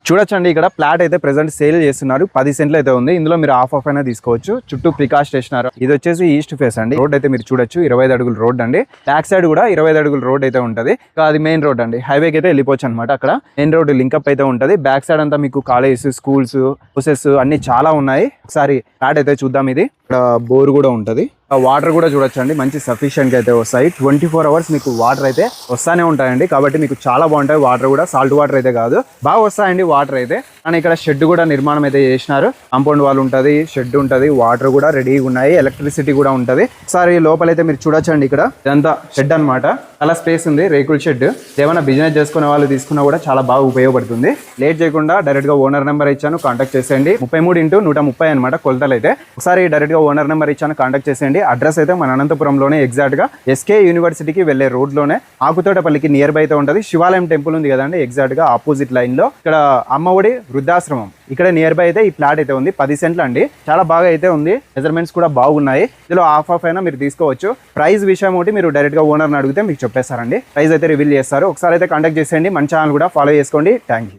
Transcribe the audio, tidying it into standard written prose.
చూడొచ్చండి ఇక్కడ ప్లాట్ అయితే ప్రెసెంట్ సేల్ చేస్తున్నారు 10 సెంట్లు అయితే ఉంది. ఇందులో మీరు హాఫ్ అయినా తీసుకోవచ్చు. చుట్టూ ప్రికాష్ చేసినారు. ఇది వచ్చేసి ఈస్ట్ ఫేస్ అండి. రోడ్ అయితే మీరు చూడొచ్చు 25 అడుగుల రోడ్ అండి. బ్యాక్ సైడ్ కూడా 25 అడుగుల రోడ్ అయితే ఉంటది. అది మెయిన్ రోడ్ అండి. హైవేకి అయితే వెళ్ళిపోవచ్చు అనమాట. అక్కడ మెయిన్ రోడ్ లింకప్ అయితే ఉంటది. బ్యాక్ సైడ్ అంతా మీకు కాలేజెస్, స్కూల్స్, హౌసెస్ అన్ని చాలా ఉన్నాయి. ఒకసారి ప్లాట్ అయితే చూద్దాం. ఇది ఇక్కడ బోర్ కూడా ఉంటది. వాటర్ కూడా చూడొచ్చండి మంచి సఫిషియెంట్ గా అయితే వస్తాయి. 24 అవర్స్ మీకు వాటర్ అయితే వస్తానే ఉంటాయండి. కాబట్టి మీకు చాలా బాగుంటాయి. వాటర్ కూడా సాల్ట్ వాటర్ అయితే కాదు, బాగా వస్తాయండి వాటర్ అయితే. అండ్ ఇక్కడ షెడ్ కూడా నిర్మాణం అయితే చేసినారు. కాంపౌండ్ వాల్ ఉంటది, షెడ్ ఉంటది, వాటర్ కూడా రెడీగా ఉన్నాయి, ఎలక్ట్రిసిటీ కూడా ఉంటది. ఒకసారి లోపలైతే మీరు చూడొచ్చండి. ఇక్కడ ఇదంతా షెడ్ అనమాట. చాలా స్పేస్ ఉంది, రేకుల షెడ్. ఏమైనా బిజినెస్ చేసుకునే వాళ్ళు తీసుకున్నా కూడా చాలా బాగా ఉపయోగపడుతుంది. లేట్ చేయకుండా డైరెక్ట్ గా ఓనర్ నెంబర్ ఇచ్చాను, కాంటాక్ట్ చేసేయండి. 33x130 అనమాట కొలతలు అయితే. ఒకసారి డైరెక్ట్ గా ఓనర్ నెంబర్ ఇచ్చాను, కాంటాక్ట్ చేసేయండి. అడ్రస్ అయితే మన అనంతపురంలోనే ఎగ్జాక్ట్ గా ఎస్కే యూనివర్సిటీకి వెళ్లే రోడ్ లోనే ఆకుతోటపల్లికి నియర్ బై అయితే ఉంటది. శివాలయం టెంపుల్ ఉంది కదండి, ఎగ్జాక్ట్ గా ఆపోజిట్ లైన్ లో ఇక్కడ అమ్మఒడి వృద్ధాశ్రమం ఇక్కడ నియర్ బై అయితే ఈ ప్లాట్ అయితే ఉంది. 10 సెంట్లు అండి. చాలా బాగా అయితే ఉంది. మెజర్మెంట్స్ కూడా బాగున్నాయి. ఇందులో హాఫ్ అయినా మీరు తీసుకోవచ్చు. ప్రైస్ విషయం ఒకటి మీరు డైరెక్ట్ గా ఓనర్ని అడిగితే మీకు చెప్పేస్తారండి. ప్రైస్ అయితే రివీల్ చేస్తారు. ఒకసారి అయితే కాంటాక్ట్ చేసేయండి. మన ఛానల్ కూడా ఫాలో చేసుకోండి. Thank you.